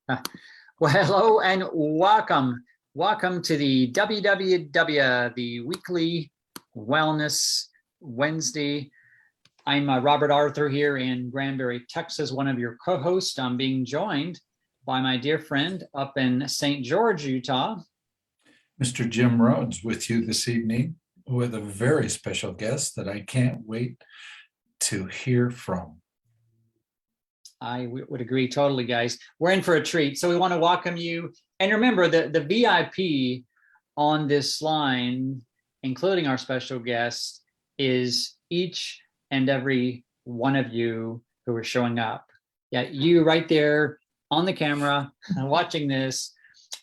Well, hello and welcome. Welcome to the WWW, the Weekly Wellness Wednesday. I'm Robert Arthur here in Granbury, Texas, one of your co-hosts. I'm being joined by my dear friend up in St. George, Utah. Mr. Jim Rhodes with you this evening with a very special guest that I can't wait to hear from. I would agree totally, guys. We're in for a treat. So we want to welcome you. And remember, the VIP on this line, including our special guest, is each and every one of you who are showing up. Yeah, you right there on the camera watching this.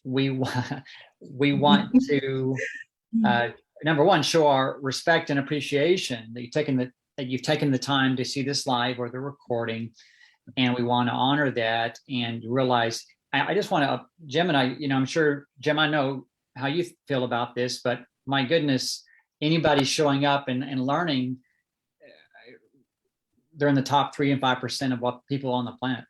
We want to, number one, show our respect and appreciation that you've taken the time to see this live or the recording. And we want to honor that and realize, I just want to, Jim and I, I'm sure, Jim, I know how you feel about this, but my goodness, anybody showing up and learning, they're in the top 3 and 5% of what people on the planet.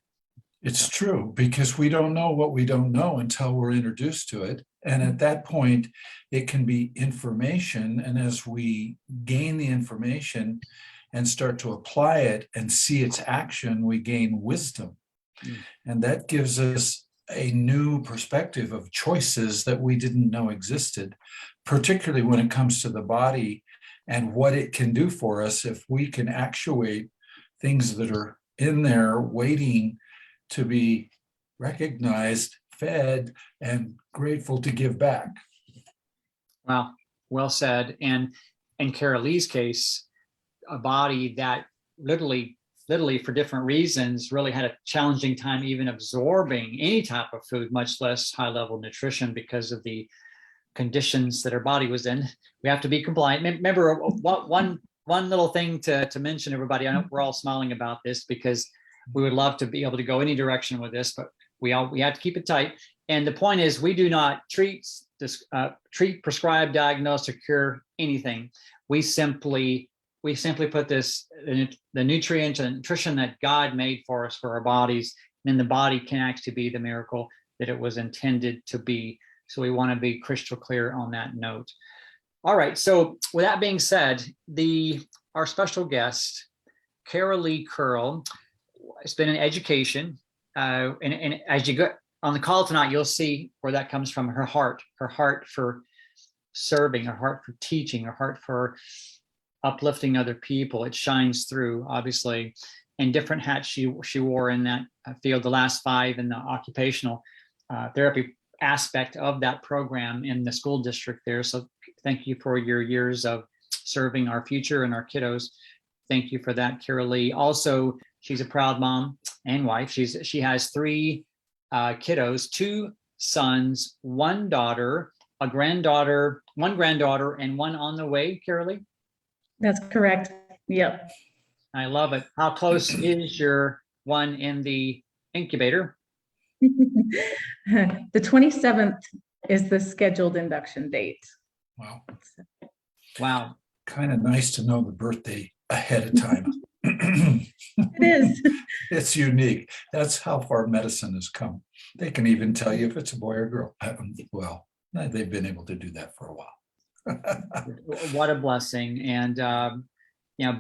It's true, because we don't know what we don't know until we're introduced to it. And at that point, it can be information. And as we gain the information and start to apply it and see its action, we gain wisdom. And that gives us a new perspective of choices that we didn't know existed, particularly when it comes to the body and what it can do for us if we can actuate things that are in there waiting to be recognized, fed, and grateful to give back. Wow, well said. And in Karalee's case, a body that literally for different reasons really had a challenging time even absorbing any type of food, much less high level nutrition, because of the conditions that her body was in. We have to be compliant. Remember, one little thing to mention, everybody, I know we're all smiling about this because we would love to be able to go any direction with this, but we have to keep it tight. And the point is, we do not treat, prescribe, diagnose, or cure anything. We simply put the nutrients and nutrition that God made for us for our bodies, and then the body can actually be the miracle that it was intended to be. So we want to be crystal clear on that note. All right. So with that being said, our special guest, Karalee Curl, has been in education, and as you go on the call tonight, you'll see where that comes from. Her heart for serving, her heart for teaching, her heart for uplifting other people. It shines through, obviously, and different hats she wore in that field, the last 5 in the occupational therapy aspect of that program in the school district there. So thank you for your years of serving our future and our kiddos. Thank you for that, Karalee. Also, she's a proud mom and wife. She has 3 kiddos, 2 sons, 1 daughter, one granddaughter, and 1 on the way, Karalee? That's correct. Yep. I love it. How close is your one in the incubator? The 27th is the scheduled induction date. Wow. Wow. Kind of nice to know the birthday ahead of time. It is. It's unique. That's how far medicine has come. They can even tell you if it's a boy or girl. Well, they've been able to do that for a while. What a blessing. And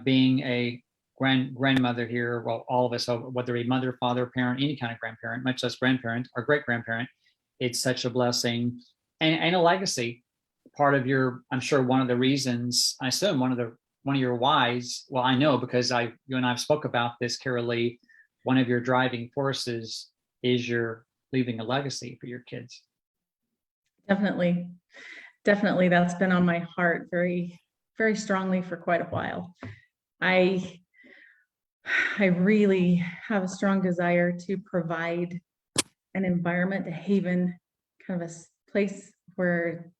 being a grandmother here, well, all of us, whether a mother, father, parent, any kind of grandparent, much less grandparent or great grandparent, it's such a blessing and a legacy. Part of your, I'm sure, one of the reasons, I assume one of your whys, well, I know because you and I have spoke about this, Karalee, one of your driving forces is you're leaving a legacy for your kids. Definitely. That's been on my heart very, very strongly for quite a while. I really have a strong desire to provide an environment, a haven, kind of a place where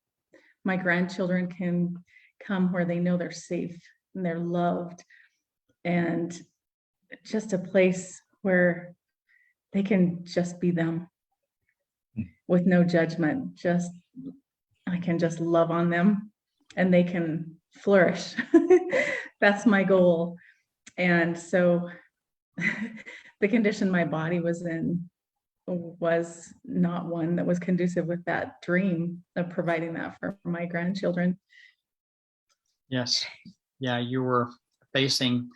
my grandchildren can come, where they know they're safe and they're loved, and just a place where they can just be them with no judgment. I can just love on them and they can flourish. That's my goal. And so the condition my body was in was not one that was conducive with that dream of providing that for my grandchildren. Yes. Yeah, you were facing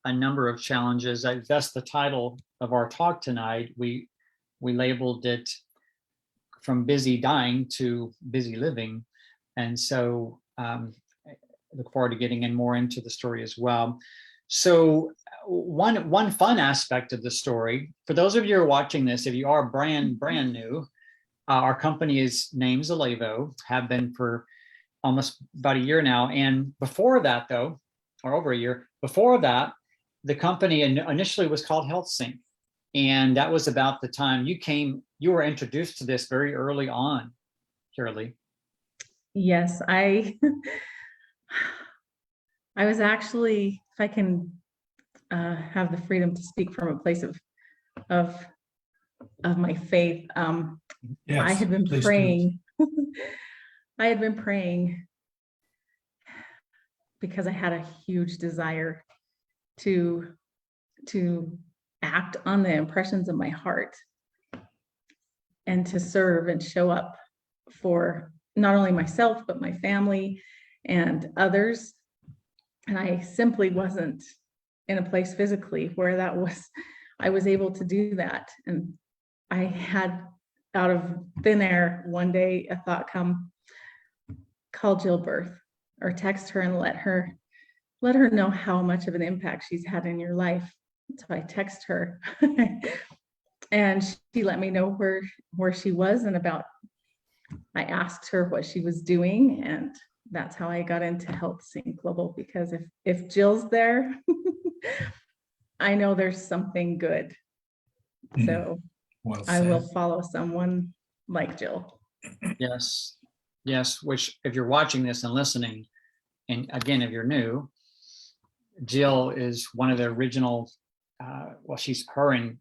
a number of challenges. That's the title of our talk tonight. We labeled it From Busy Dying to Busy Living. And so I look forward to getting in more into the story as well. So one fun aspect of the story, for those of you who are watching this, if you are brand new, our company is named Zalevo, have been for almost about a year now. And before that, though, or over a year, before that, the company initially was called HealthSync. And that was about the time you were introduced to this very early on, Karalee. Yes, I was actually, if I can have the freedom to speak from a place of my faith, Yes, I had been please do. praying. I had been praying because I had a huge desire to act on the impressions of my heart and to serve and show up for not only myself, but my family and others. And I simply wasn't in a place physically where I was able to do that. And I had, out of thin air, one day a thought come, call Jill Birth or text her and let her know how much of an impact she's had in your life. So I text her and she let me know where she was and I asked her what she was doing, and that's how I got into HealthSync Global, because if Jill's there, I know there's something good. So Well I said. will follow someone like Jill. Yes. Yes. Which, if you're watching this and listening, and again, if you're new, Jill is one of the original, she's her and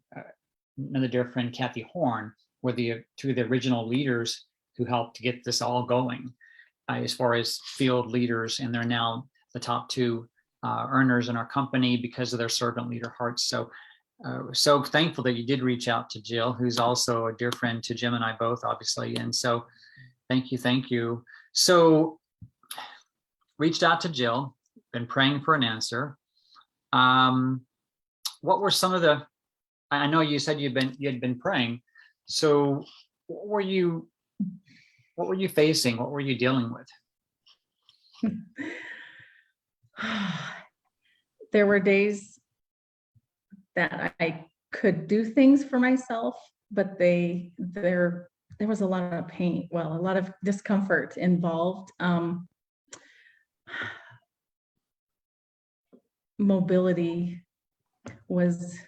another dear friend, Kathy Horn, were the two of the original leaders who helped to get this all going as far as field leaders. And they're now the top two earners in our company because of their servant leader hearts. So so thankful that you did reach out to Jill, who's also a dear friend to Jim and I both, obviously. And so thank you. So reached out to Jill, been praying for an answer. What were some of I know you said you had been praying. So what were you facing? What were you dealing with? There were days that I could do things for myself, but there was a lot of pain, a lot of discomfort involved. Mobility was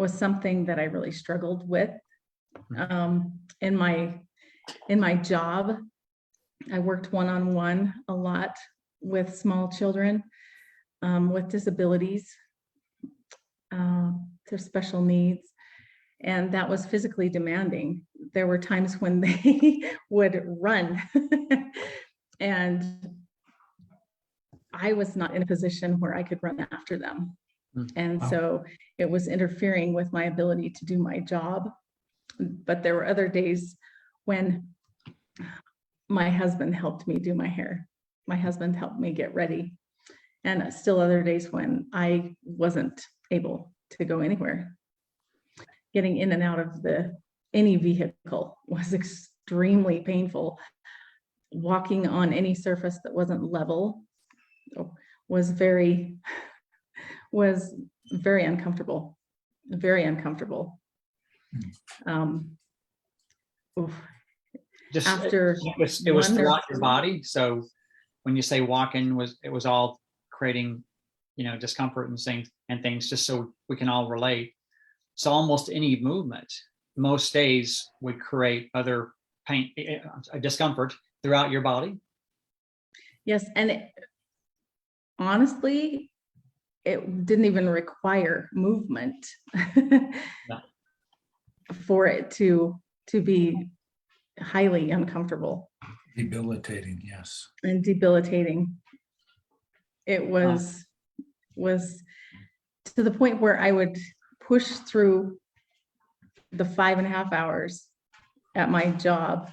something that I really struggled with. In my job, I worked one-on-one a lot with small children with disabilities, their special needs, and that was physically demanding. There were times when they would run and I was not in a position where I could run after them. And so it was interfering with my ability to do my job. But there were other days when my husband helped me do my hair. My husband helped me get ready. And still other days when I wasn't able to go anywhere. Getting in and out of any vehicle was extremely painful. Walking on any surface that wasn't level was very uncomfortable, very uncomfortable. Just after it was throughout your body. So when you say walking, it was all creating, discomfort and things, just so we can all relate. So almost any movement, most days, would create other pain, discomfort throughout your body. Yes, and honestly, it didn't even require movement for it to be highly uncomfortable. Debilitating, yes. And debilitating. It was to the point where I would push through the 5.5 hours at my job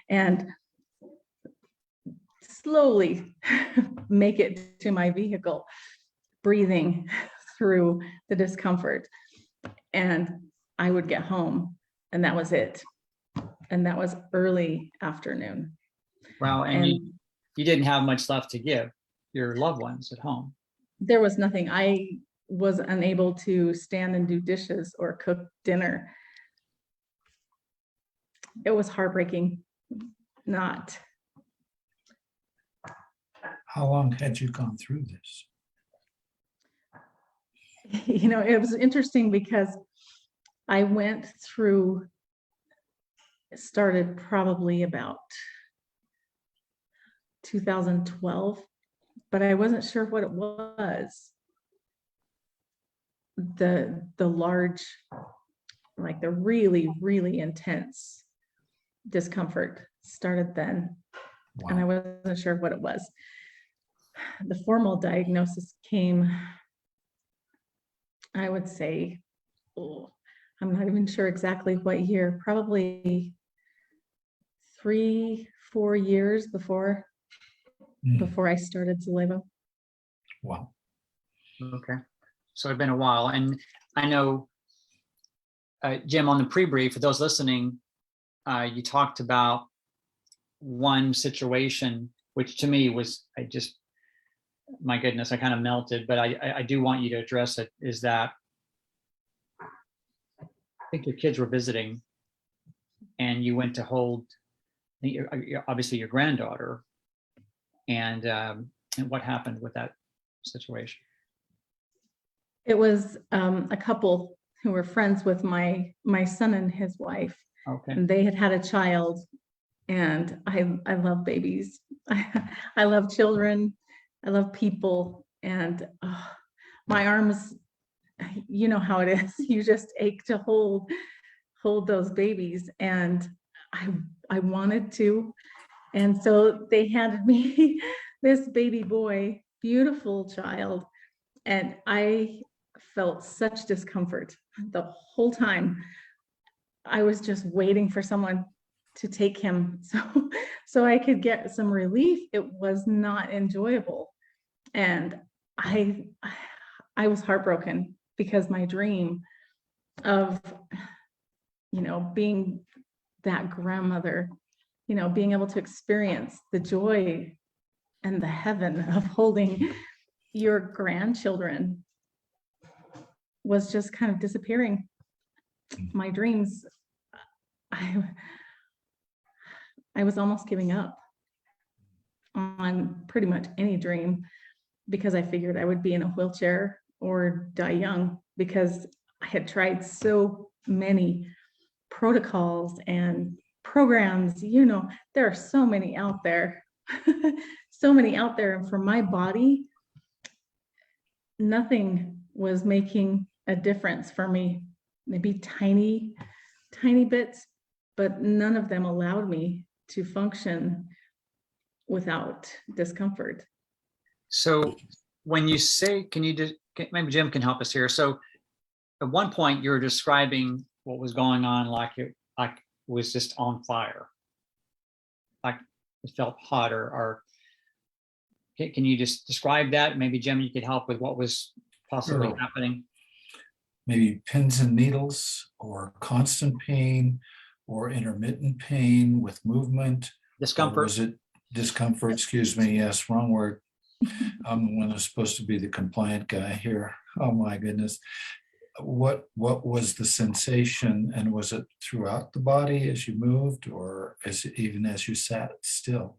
and slowly make it to my vehicle, breathing through the discomfort. And I would get home, and that was it. And that was early afternoon. Wow. And you didn't have much left to give your loved ones at home. There was nothing. I was unable to stand and do dishes or cook dinner. It was heartbreaking. Not. How long had you gone through this? You know, it was interesting because I went through, it started probably about 2012, but I wasn't sure what it was. The large, like the really, really intense discomfort started then. Wow. And I wasn't sure what it was. The formal diagnosis came, I would say, I'm not even sure exactly what year, probably 3-4 years before I started Zalevo. Wow. Okay. So it's been a while. And I know, Jim, on the pre-brief, for those listening, you talked about one situation, which to me was, my goodness, I kind of melted, but I do want you to address it, is that I think your kids were visiting and you went to hold, obviously, your granddaughter, and what happened with that situation? It was a couple who were friends with my son and his wife. Okay. And they had a child, and I love babies. I love children. I love people, and my arms, you know how it is. You just ache to hold those babies, and I wanted to. And so they handed me this baby boy, beautiful child, and I felt such discomfort the whole time. I was just waiting for someone to take him so I could get some relief. It was not enjoyable. And I was heartbroken because my dream of, being that grandmother, being able to experience the joy and the heaven of holding your grandchildren was just kind of disappearing. My dreams, I was almost giving up on pretty much any dream because I figured I would be in a wheelchair or die young, because I had tried so many protocols and programs. There are so many out there, so many out there. And for my body, nothing was making a difference for me. Maybe tiny bits, but none of them allowed me to function without discomfort. So when you say, maybe Jim can help us here. So at one point you were describing what was going on like it was just on fire, like it felt hot, or can you just describe that? Maybe Jim, you could help with what was possibly Sure. happening. Maybe pins and needles, or constant pain, or intermittent pain with movement. Discomfort. Or was it discomfort? Excuse me. Yes, wrong word. I'm the one who's supposed to be the compliant guy here. Oh my goodness. What was the sensation, and was it throughout the body as you moved, or even as you sat still?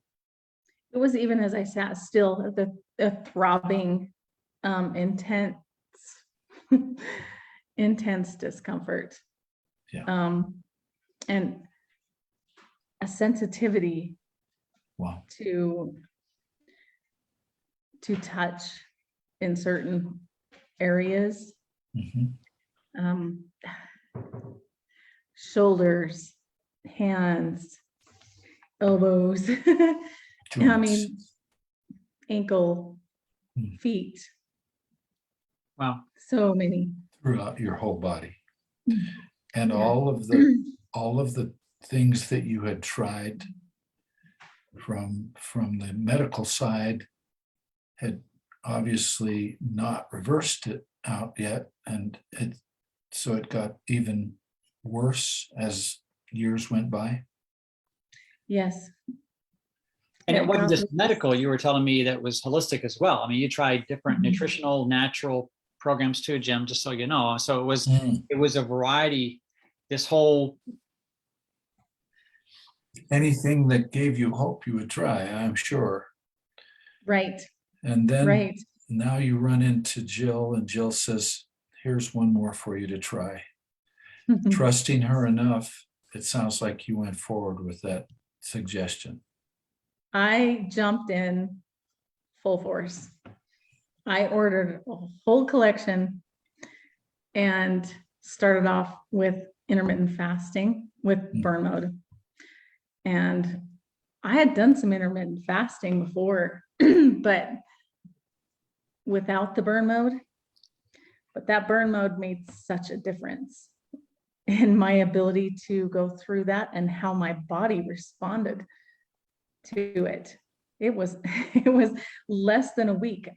It was even as I sat still, the throbbing, intense discomfort. Yeah. And a sensitivity. Wow. to touch in certain areas. Mm-hmm. Shoulders, hands, elbows, I mean, ankle, feet. Wow. So many. Throughout your whole body. And Yeah. all of the things that you had tried from the medical side had obviously not reversed it out yet, and so it got even worse as years went by. Yes. And it wasn't got just medical, you were telling me that was holistic as well. I mean, you tried different Mhm. nutritional, natural programs too, Jim, just so you know. So Mm. it was a variety, this whole, Anything that gave you hope you would try, I'm sure. Right, And then right. now you run into Jill, and Jill says, here's one more for you to try. Trusting her enough, it sounds like you went forward with that suggestion. I jumped in full force. I ordered a whole collection and started off with intermittent fasting with burn mode. And I had done some intermittent fasting before, but without the burn mode. But that burn mode made such a difference in my ability to go through that and how my body responded to it. It was it was less than a week.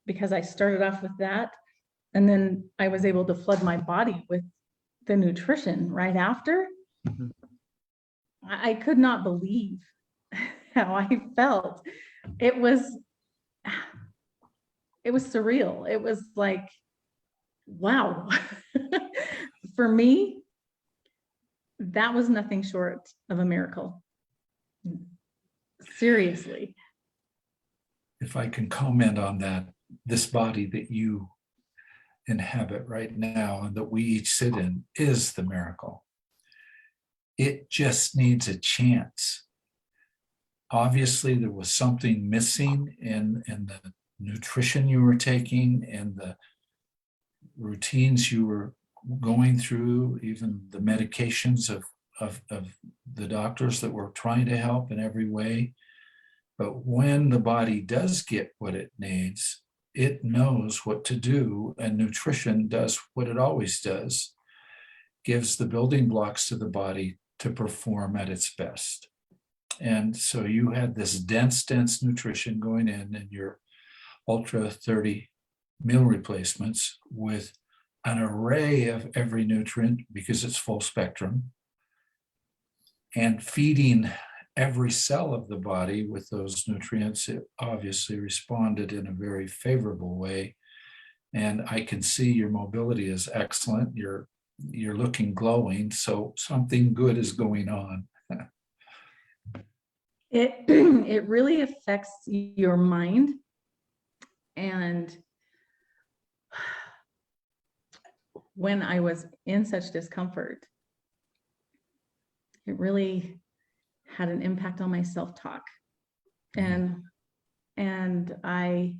Because I started off with that, and then I was able to flood my body with the nutrition right after. Mhm. I could not believe how I felt. It was surreal. It was like, wow. For me, that was nothing short of a miracle. Seriously. If I can comment on that, this body that you inhabit right now and that we each sit in is the miracle. It just needs a chance. Obviously, there was something missing in the nutrition you were taking and the routines you were going through, even the medications of the doctors that were trying to help in every way. But when the body does get what it needs, it knows what to do, and nutrition does what it always does, gives the building blocks to the body to perform at its best. And so you had this dense nutrition going in your Ultra 30 meal replacements with an array of every nutrient because it's full spectrum, and feeding every cell of the body with those nutrients. It obviously responded in a very favorable way. And I can see your mobility is excellent. You're looking glowing. So something good is going on. It really affects your mind. And when I was in such discomfort, it really had an impact on my self-talk. And I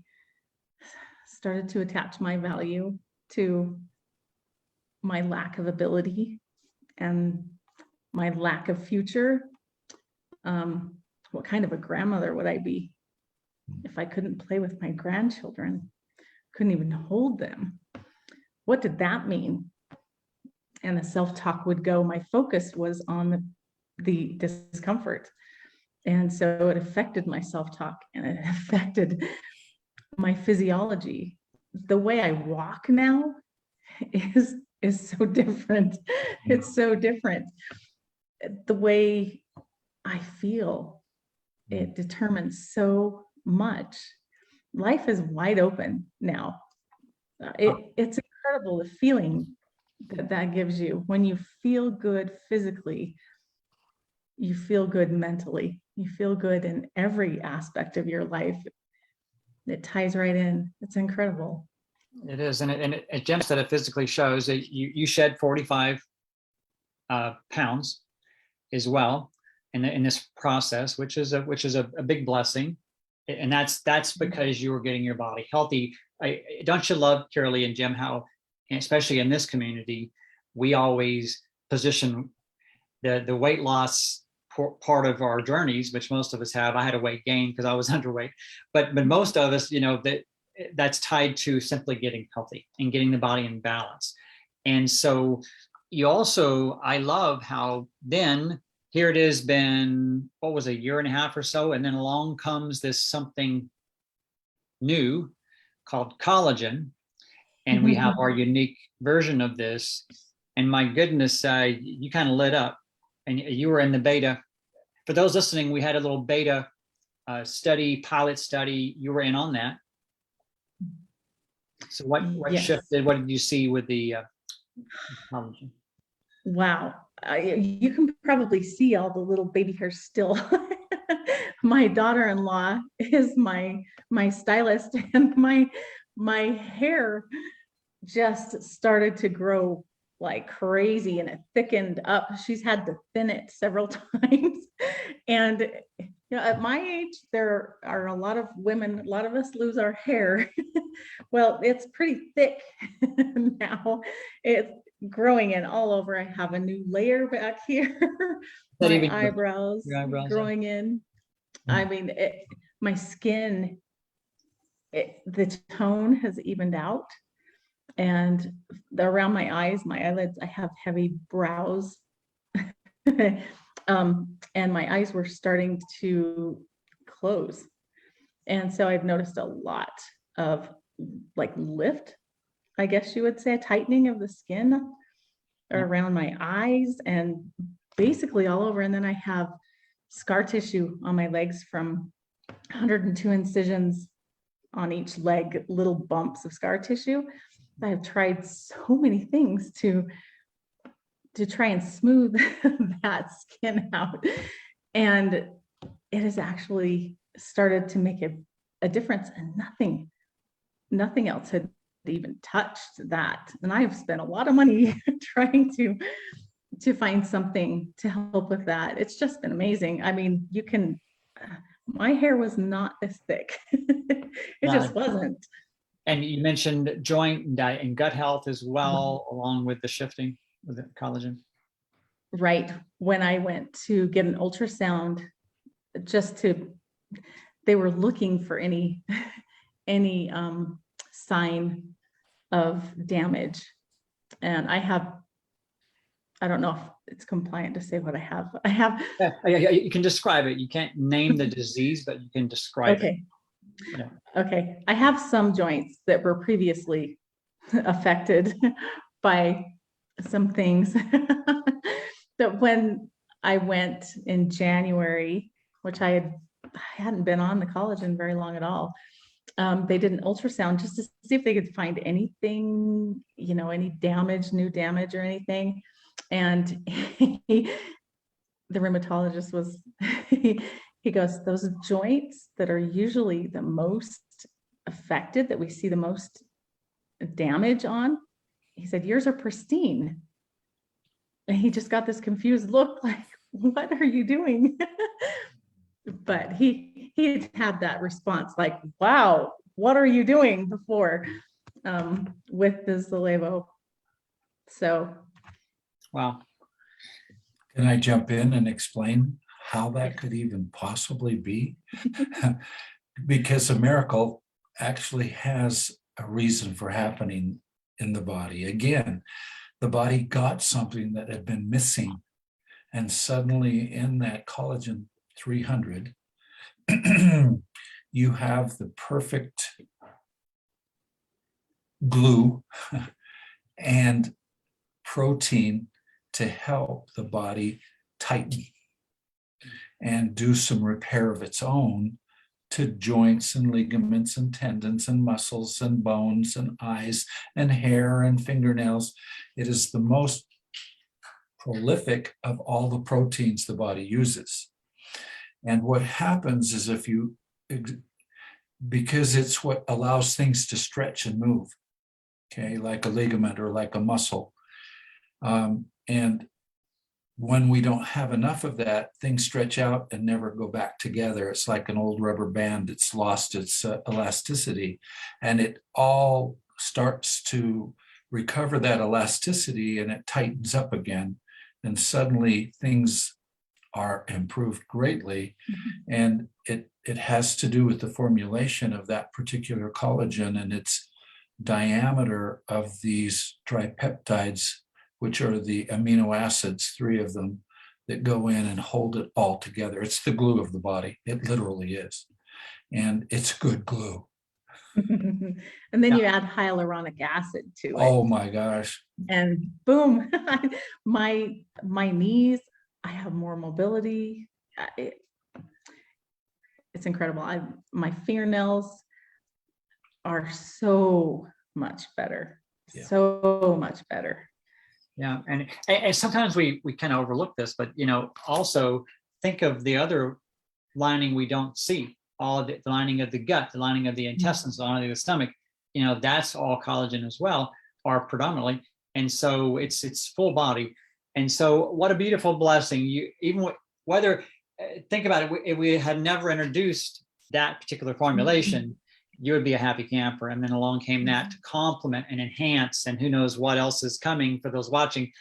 started to attach my value to my lack of ability and my lack of future. What kind of a grandmother would I be if I couldn't play with my grandchildren, couldn't even hold them? What did that mean? And the self-talk would go, my focus was on the discomfort. And so it affected my self-talk, and it affected my physiology. The way I walk now is so different. It's so different. The way I feel, it determines so much. Life is wide open now. It's incredible, the feeling that gives you when you feel good physically. You feel good mentally. You feel good in every aspect of your life. It ties right in. It's incredible. It is. And Jim said it physically shows that you shed 45 pounds as well in this process, which is a big blessing. And that's because you were getting your body healthy. Don't you love, Karalee and Jim, how, especially in this community, we always position the weight loss part of our journeys, which most of us have. I had a weight gain because I was underweight, but most of us, that's tied to simply getting healthy and getting the body in balance. And so you also, I love how then here it is been, what was it, a year and a half or so, and then along comes this something new called collagen, and we have our unique version of this. And my goodness, you kind of lit up, and you were in the beta. For those listening, we had a little beta study, pilot study. You were in on that. So what Yes. shifted? What did you see with the collagen? Wow. You can probably see all the little baby hairs still. My daughter-in-law is my stylist, and my hair just started to grow like crazy, and it thickened up. She's had to thin it several times. And at my age, there are a lot of women, a lot of us lose our hair. Well, it's pretty thick now. It's growing in all over. I have a new layer back here. Not My even eyebrows your eyebrows, growing in. I mean, my skin, the tone has evened out. And around my eyes, my eyelids, I have heavy brows. And my eyes were starting to close. And so I've noticed a lot of like lift, I guess you would say, a tightening of the skin around my eyes and basically all over. And then I have scar tissue on my legs from 102 incisions on each leg, little bumps of scar tissue. I've tried so many things to try and smooth that skin out. And it has actually started to make a difference, and nothing else had even touched that. And I've spent a lot of money trying to find something to help with that. It's just been amazing. I mean, my hair was not this thick. It just wasn't. And you mentioned joint and gut health as well, along with the shifting with the collagen. Right. When I went to get an ultrasound, they were looking for any sign of damage. And I don't know if it's compliant to say what I have. Yeah, you can describe it. You can't name the disease, but you can describe it. Yeah. Okay. I have some joints that were previously affected by some things. That when I went in January, which I hadn't been on the collagen very long at all, they did an ultrasound just to see if they could find anything, any damage, new damage or anything. And the rheumatologist was, he goes, those joints that are usually the most affected, that we see the most damage on, he said, yours are pristine. And he just got this confused look like, what are you doing? But he had that response like, wow, what are you doing before with the Zalevo? So. Wow. Can I jump in and explain how that could even possibly be? Because a miracle actually has a reason for happening in the body. Again, the body got something that had been missing, and suddenly in that collagen 300, you have the perfect glue and protein to help the body tighten and do some repair of its own to joints and ligaments and tendons and muscles and bones and eyes and hair and fingernails. It is the most prolific of all the proteins the body uses. And what happens is because it's what allows things to stretch and move, okay, like a ligament or like a muscle. And when we don't have enough of that, things stretch out and never go back together. It's like an old rubber band that's lost its elasticity, and it all starts to recover that elasticity and it tightens up again. And suddenly things are improved greatly. Mm-hmm. And it has to do with the formulation of that particular collagen and its diameter of these tripeptides which are the amino acids, 3 of them, that go in and hold it all together. It's the glue of the body. It literally is. And it's good glue. And then you add hyaluronic acid to it. Oh my gosh. And boom, my knees, I have more mobility. It's incredible. My fingernails are so much better. Yeah. So much better. Yeah, and sometimes we kind of overlook this, but also think of the other lining we don't see, all the lining of the gut, the lining of the intestines, the lining of the stomach. That's all collagen as well, or predominantly, and so it's full body. And so, what a beautiful blessing! Whether think about it, if we had never introduced that particular formulation, you would be a happy camper. And then along came that to complement and enhance, and who knows what else is coming for those watching.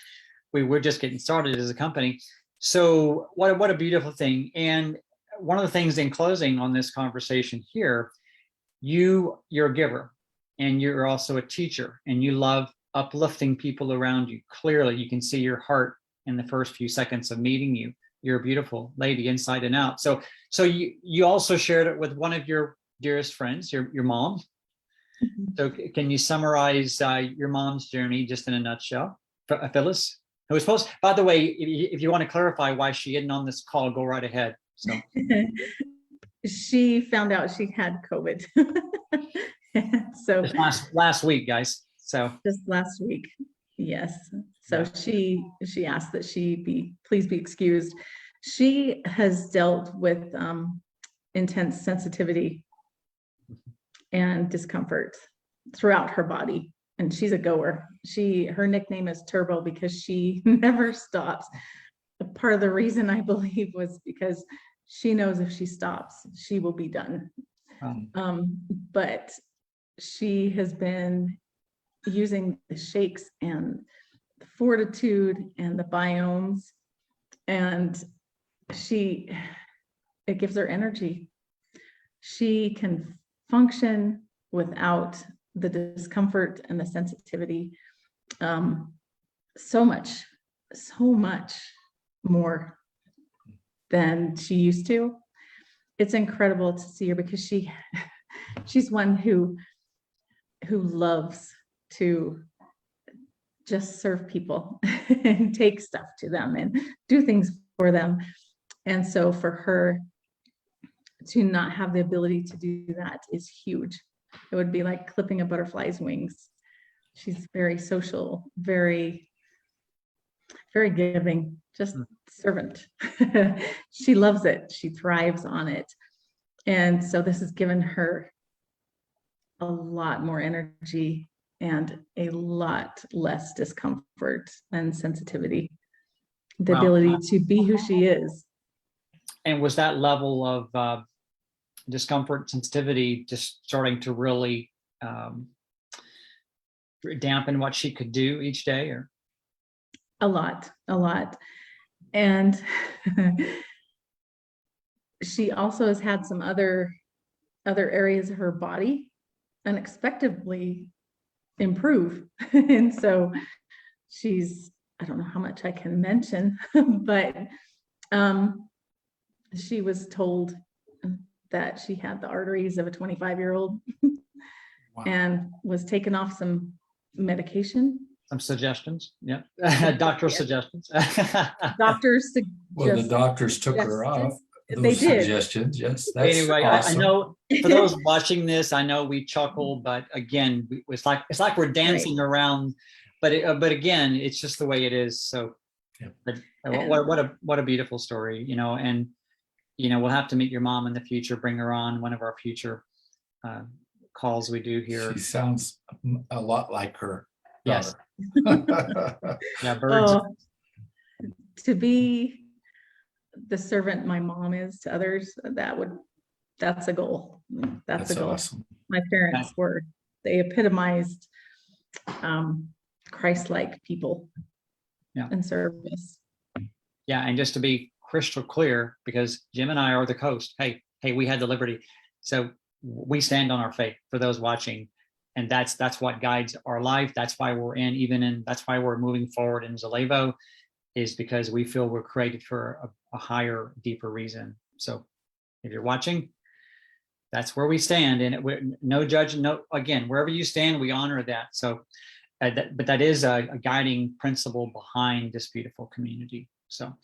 We're just getting started as a company. So what a beautiful thing. And one of the things in closing on this conversation here, you're a giver, and you're also a teacher, and you love uplifting people around you. Clearly, you can see your heart in the first few seconds of meeting you. You're a beautiful lady inside and out. So you also shared it with one of your dearest friends, your mom. So can you summarize your mom's journey just in a nutshell? Phyllis, who was supposed, by the way, if you want to clarify why she isn't on this call, go right ahead. So she found out she had COVID. So just last week, guys. So just last week. Yes. So she asked that please be excused. She has dealt with intense sensitivity and discomfort throughout her body, and she's a goer. Her nickname is Turbo because she never stops. Part of the reason, I believe, was because she knows if she stops, she will be done. But she has been using the shakes and the fortitude and the biomes, and it gives her energy. She can function without the discomfort and the sensitivity so much more than she used to. It's incredible to see her because she's one who loves to just serve people and take stuff to them and do things for them. And so for her to not have the ability to do that is huge. It would be like clipping a butterfly's wings. She's very social, very, very giving, just servant. She loves it. She thrives on it. And so this has given her a lot more energy and a lot less discomfort and sensitivity. The ability to be who she is. And was that level of discomfort, sensitivity just starting to really dampen what she could do each day? Or a lot. And she also has had some other areas of her body unexpectedly improve. And so I don't know how much I can mention, but she was told that she had the arteries of a 25-year-old. Wow. And was taken off some medication. Some suggestions, yeah. Doctoral suggestions. Doctors well, the doctors took her off. They did. Suggestions, yes. That's anyway, awesome. I know for those watching this, I know we chuckle, but again, it's like we're dancing around. But again, it's just the way it is. So, but what a beautiful story, and we'll have to meet your mom in the future. Bring her on one of our future calls we do here. She sounds a lot like her daughter. Yes. Yeah, birds. To be the servant my mom is to others, that's a goal. That's a goal. Awesome. My parents they epitomized Christ-like people in service. Yeah, and just to be crystal clear, because Jim and I are the coast. Hey, we had the liberty. So we stand on our faith for those watching. and that's what guides our life. That's why we're that's why we're moving forward in Zalevo, is because we feel we're created for a higher, deeper reason. So if you're watching, that's where we stand, and no judge, no, again, wherever you stand, we honor that. So, but that is a guiding principle behind this beautiful community. So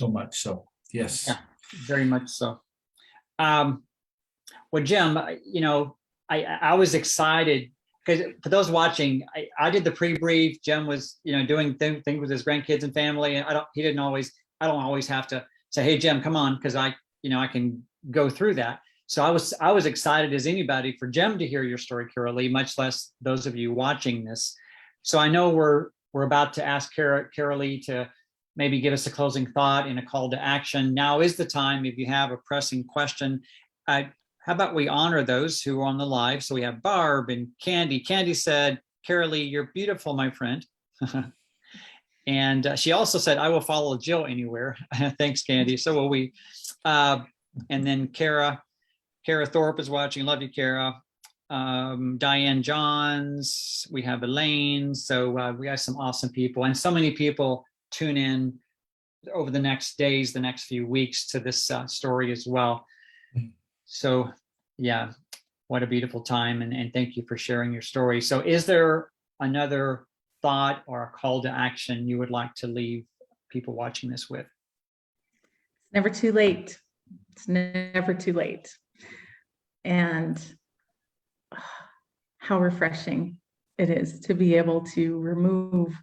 much so. Yes. yeah, very much so. Well, Jim, I was excited because for those watching, I did the pre-brief. Jim was, doing things with his grandkids and family. And I don't always have to say, hey, Jim, come on, because I can go through that. So I was excited as anybody for Jim to hear your story, Karalee, much less those of you watching this. So I know we're about to ask Karalee to maybe give us a closing thought and a call to action. Now is the time if you have a pressing question. How about we honor those who are on the live? So we have Barb and Candy. Candy said, Karalee, you're beautiful, my friend. And she also said, I will follow Jill anywhere. Thanks, Candy. So will we. And then Kara Thorpe is watching. Love you, Kara. Diane Johns. We have Elaine. So we have some awesome people. And so many people tune in over the next days, the next few weeks to this story as well. So yeah, what a beautiful time. And thank you for sharing your story. So is there another thought or a call to action you would like to leave people watching this with? It's never too late. It's never too late. And how refreshing it is to be able to remove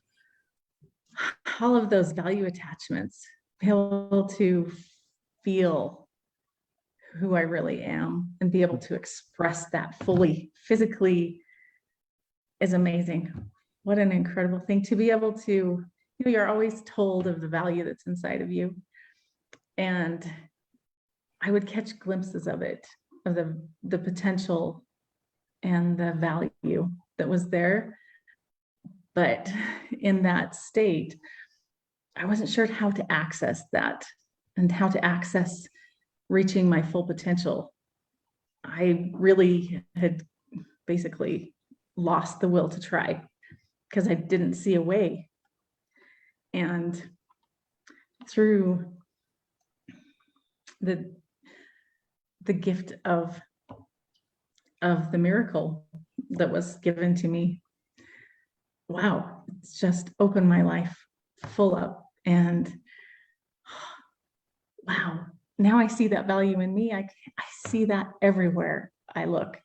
all of those value attachments, be able to feel who I really am and be able to express that fully, physically, is amazing. What an incredible thing to be able to, you're always told of the value that's inside of you. And I would catch glimpses of it, of the potential and the value that was there. But in that state, I wasn't sure how to access that and how to access reaching my full potential. I really had basically lost the will to try because I didn't see a way. And through the gift of the miracle that was given to me, wow, it's just opened my life full up. And wow, now I see that value in me. I see that everywhere I look.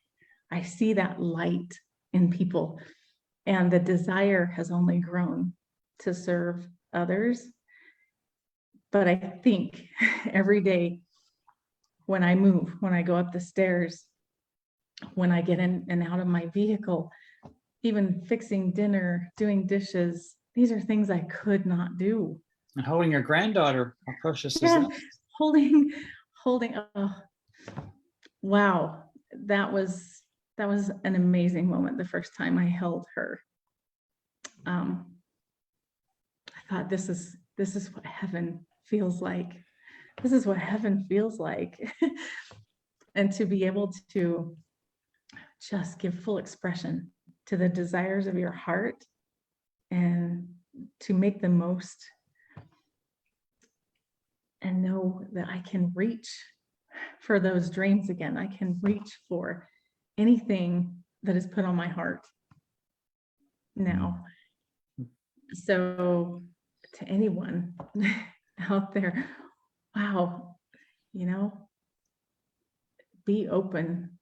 I see that light in people. And the desire has only grown to serve others. But I think every day when I move, when I go up the stairs, when I get in and out of my vehicle, even fixing dinner, doing dishes, these are things I could not do. And holding your granddaughter, how precious is Yeah, that? holding, oh, wow. That was an amazing moment the first time I held her. I thought this is what heaven feels like. This is what heaven feels like. And to be able to just give full expression to the desires of your heart and to make the most and know that I can reach for those dreams again. I can reach for anything that is put on my heart now. So to anyone out there, wow, be open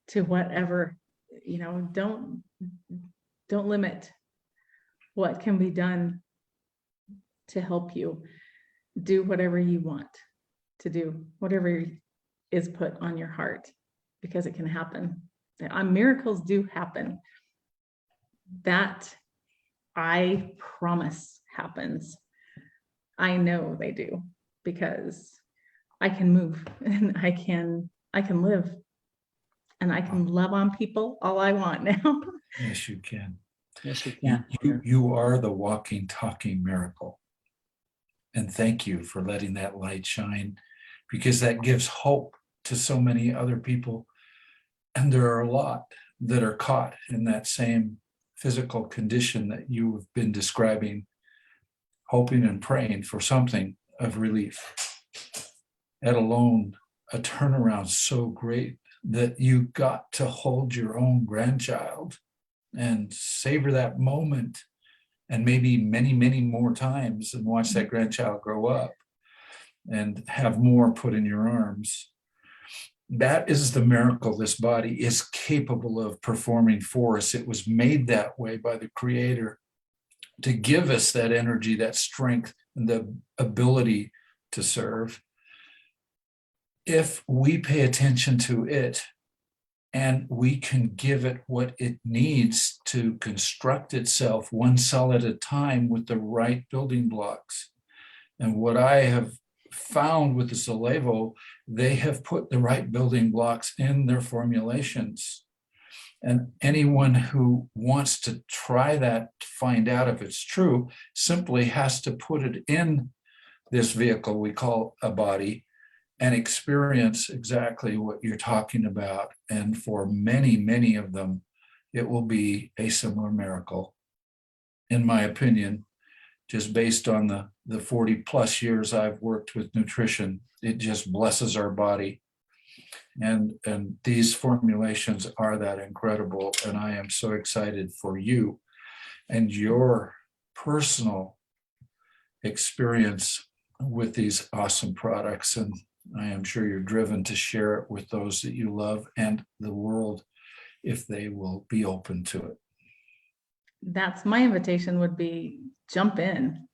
to whatever, don't limit what can be done to help you. Do whatever you want to do, whatever is put on your heart, because it can happen. Miracles do happen. That I promise happens. I know they do, because I can move and I can live and I can love on people all I want now. Yes, you can. Yes, we can. You are the walking, talking miracle. And thank you for letting that light shine, because that gives hope to so many other people. And there are a lot that are caught in that same physical condition that you've been describing, hoping and praying for something of relief. Let alone a turnaround so great that you got to hold your own grandchild and savor that moment, and maybe many, many more times, and watch that grandchild grow up and have more put in your arms. That is the miracle this body is capable of performing for us. It was made that way by the Creator to give us that energy, that strength, and the ability to serve. If we pay attention to it, and we can give it what it needs to construct itself one cell at a time with the right building blocks. And what I have found with the Solevo, they have put the right building blocks in their formulations. And anyone who wants to try that to find out if it's true simply has to put it in this vehicle we call a body and experience exactly what you're talking about. And for many, many of them, it will be a similar miracle, in my opinion, just based on the 40 plus years I've worked with nutrition. It just blesses our body. And these formulations are that incredible. And I am so excited for you and your personal experience with these awesome products. And I am sure you're driven to share it with those that you love and the world, if they will be open to it. That's my invitation, would be jump in,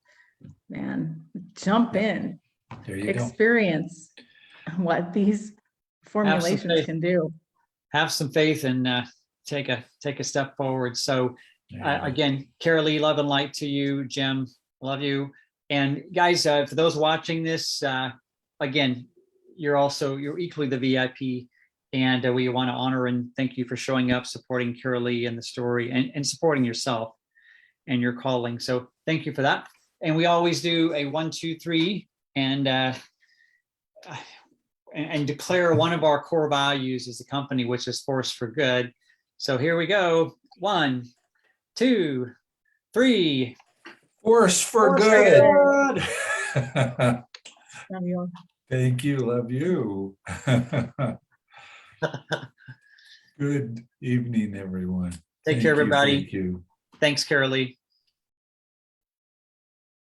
man, jump in, There you go. experience what these formulations faith. can do. Have some faith and take a step forward. So Yeah. again, Karalee, love and light to you. Jim, love you. And guys, for those watching this, again, you're equally the VIP, and we want to honor and thank you for showing up, supporting Karalee and the story, and supporting yourself and your calling. So thank you for that. And we always do a 1, 2, 3, and declare one of our core values as a company, which is force for good. So here we go. 1, 2, 3. Force for Force good. Love you all. Thank you. Love you. Good evening, everyone. Take care, everybody. Thank you. Thanks, Karalee.